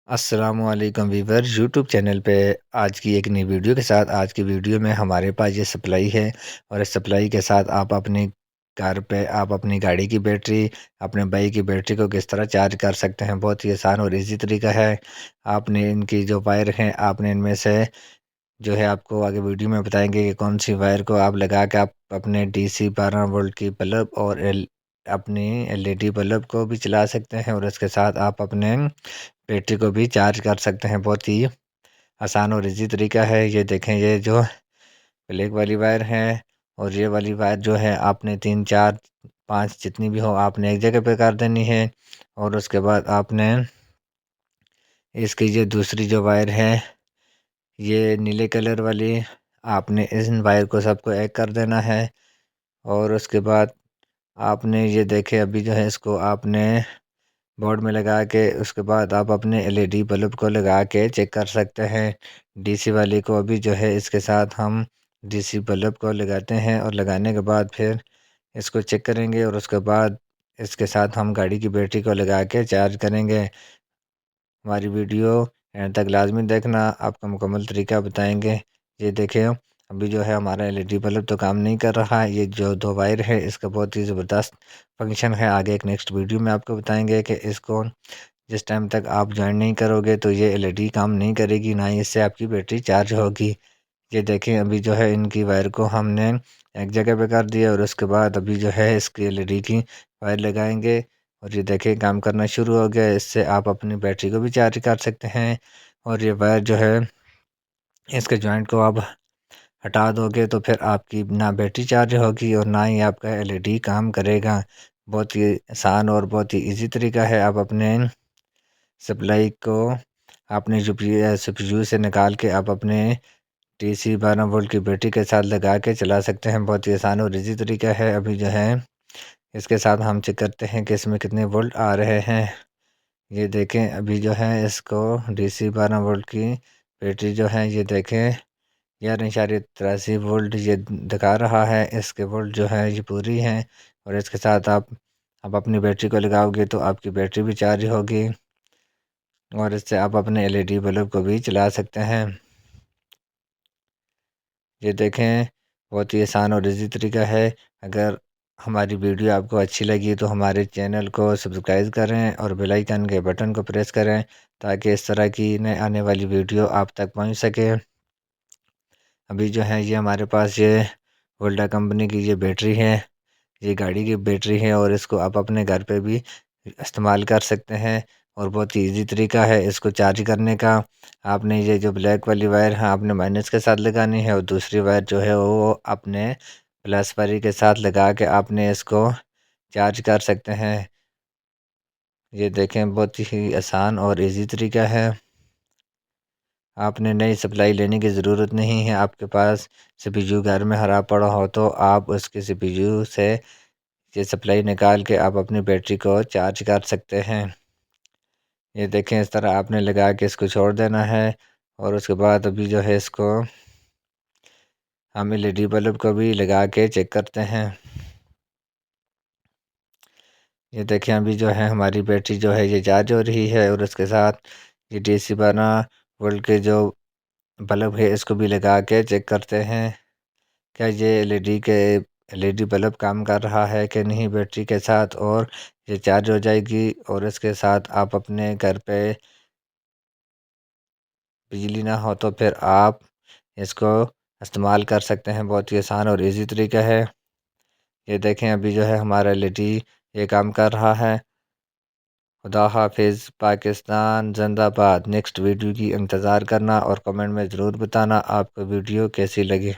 السلام علیکم viewer YouTube channel پہ آج کی ایک نئی ویڈیو کے ساتھ آج کی ویڈیو میں ہمارے پاس یہ سپلائی ہے اور اس سپلائی کے ساتھ آپ اپنی کار پہ آپ اپنی گاڑی کی بیٹری اپنے بائک کی بیٹری کو کس طرح چارج کر سکتے ہیں۔ بہت ہی آسان اور ایزی طریقہ ہے۔ آپ نے ان کی جو وائر ہیں آپ نے ان میں سے جو ہے آپ کو آگے ویڈیو میں بتائیں گے کہ کون سی وائر کو آپ لگا کے آپ اپنے DC 12 وولٹ کی بلب اور اپنی LED بلب کو بھی چلا سکتے ہیں اور اس کے ساتھ آپ اپنے بیٹری کو بھی چارج کر سکتے ہیں۔ بہت ہی آسان اور ایزی طریقہ ہے۔ یہ دیکھیں، یہ جو بلیک والی وائر ہے اور یہ والی وائر جو ہے آپ نے 3 4 5 جتنی بھی ہو آپ نے ایک جگہ پہ کر دینی ہے، اور اس کے بعد آپ نے اس کی جو دوسری جو وائر ہے یہ نیلے کلر والی آپ نے ان وائر کو سب کو ایک کر دینا ہے، اور اس کے بعد آپ نے یہ دیکھے ابھی جو ہے اس کو آپ نے بورڈ میں لگا کے اس کے بعد آپ اپنے LED بلب کو لگا کے چیک کر سکتے ہیں۔ DC والی کو ابھی جو ہے اس کے ساتھ ہم DC بلب کو لگاتے ہیں اور لگانے کے بعد پھر اس کو چیک کریں گے، اور اس کے بعد اس کے ساتھ ہم گاڑی کی بیٹری کو لگا کے چارج کریں گے۔ ہماری ویڈیو اینڈ تک لازمی دیکھنا، آپ کا مکمل طریقہ بتائیں گے۔ یہ دیکھیں ابھی جو ہے ہمارا LED بلب تو کام نہیں کر رہا، یہ جو 2 وائر ہے اس کا بہت ہی زبردست فنکشن ہے۔ آگے ایک نیکسٹ ویڈیو میں آپ کو بتائیں گے کہ اس کو جس ٹائم تک آپ جوائن نہیں کرو گے تو یہ LED کام نہیں کرے گی، نہ ہی اس سے آپ کی بیٹری چارج ہوگی۔ یہ دیکھیں ابھی جو ہے ان کی وائر کو ہم نے ایک جگہ پہ کر دیا، اور اس کے بعد ابھی جو ہے اس کی LED کی وائر لگائیں گے، اور یہ دیکھیں کام کرنا شروع ہو گیا۔ اس سے آپ اپنی بیٹری کو بھی چارج کر سکتے ہیں، اور یہ وائر جو ہے اس کے جوائنٹ کو آپ ہٹا دو گے تو پھر آپ کی نہ بیٹری چارج ہوگی اور نہ ہی آپ کا LED کام کرے گا۔ بہت ہی آسان اور بہت ہی ایزی طریقہ ہے۔ آپ اپنے سپلائی کو اپنے CPU سے نکال کے آپ اپنے DC 12 وولٹ کی بیٹری کے ساتھ لگا کے چلا سکتے ہیں۔ بہت ہی آسان اور ایزی طریقہ ہے۔ ابھی جو ہے اس کے ساتھ ہم چیک کرتے ہیں کہ اس میں کتنے وولٹ آ رہے ہیں۔ یہ دیکھیں ابھی جو ہے اس کو DC 12 وولٹ کی بیٹری جو ہے یہ دیکھیں 11.83 وولٹ یہ دکھا رہا ہے۔ اس کے وولٹ جو ہے یہ پوری ہیں، اور اس کے ساتھ آپ اپنی بیٹری کو لگاؤ گے تو آپ کی بیٹری بھی چارج ہوگی، اور اس سے آپ اپنے LED بلب کو بھی چلا سکتے ہیں۔ یہ دیکھیں بہت ہی آسان اور ایزی طریقہ ہے۔ اگر ہماری ویڈیو آپ کو اچھی لگی تو ہمارے چینل کو سبسکرائب کریں اور بیل آئیکن کے بٹن کو پریس کریں تاکہ اس طرح کی نئے آنے والی ویڈیو آپ تک پہنچ سکے۔ ابھی جو ہے یہ ہمارے پاس یہ ولٹا کمپنی کی یہ بیٹری ہے، یہ گاڑی کی بیٹری ہے، اور اس کو آپ اپنے گھر پہ بھی استعمال کر سکتے ہیں، اور بہت ہی ایزی طریقہ ہے اس کو چارج کرنے کا۔ آپ نے یہ جو بلیک والی وائر ہے آپ نے مائنس کے ساتھ لگانی ہے، اور دوسری وائر جو ہے وہ اپنے پلس والی کے ساتھ لگا کے آپ نے اس کو چارج کر سکتے ہیں۔ یہ دیکھیں بہت ہی آسان اور ایزی طریقہ ہے۔ آپ نے نئی سپلائی لینے کی ضرورت نہیں ہے۔ آپ کے پاس CPU گھر میں خراب پڑا ہو تو آپ اس کے CPU سے یہ سپلائی نکال کے آپ اپنی بیٹری کو چارج کر سکتے ہیں۔ یہ دیکھیں اس طرح آپ نے لگا کے اس کو چھوڑ دینا ہے، اور اس کے بعد ابھی جو ہے اس کو ہم LED بلب کو بھی لگا کے چیک کرتے ہیں۔ یہ دیکھیں ابھی جو ہے ہماری بیٹری جو ہے یہ چارج ہو رہی ہے، اور اس کے ساتھ یہ DC 12 وولٹ کے جو بلب ہے اس کو بھی لگا کے چیک کرتے ہیں کیا یہ LED بلب کام کر رہا ہے کہ نہیں بیٹری کے ساتھ، اور یہ چارج ہو جائے گی، اور اس کے ساتھ آپ اپنے گھر پہ بجلی نہ ہو تو پھر آپ اس کو استعمال کر سکتے ہیں۔ بہت ہی آسان اور ایزی طریقہ ہے۔ یہ دیکھیں ابھی جو ہے ہمارا LED یہ کام کر رہا ہے۔ خدا حافظ، پاکستان زندہ باد۔ نیکسٹ ویڈیو کی انتظار کرنا اور کمنٹ میں ضرور بتانا آپ کو ویڈیو کیسی لگی۔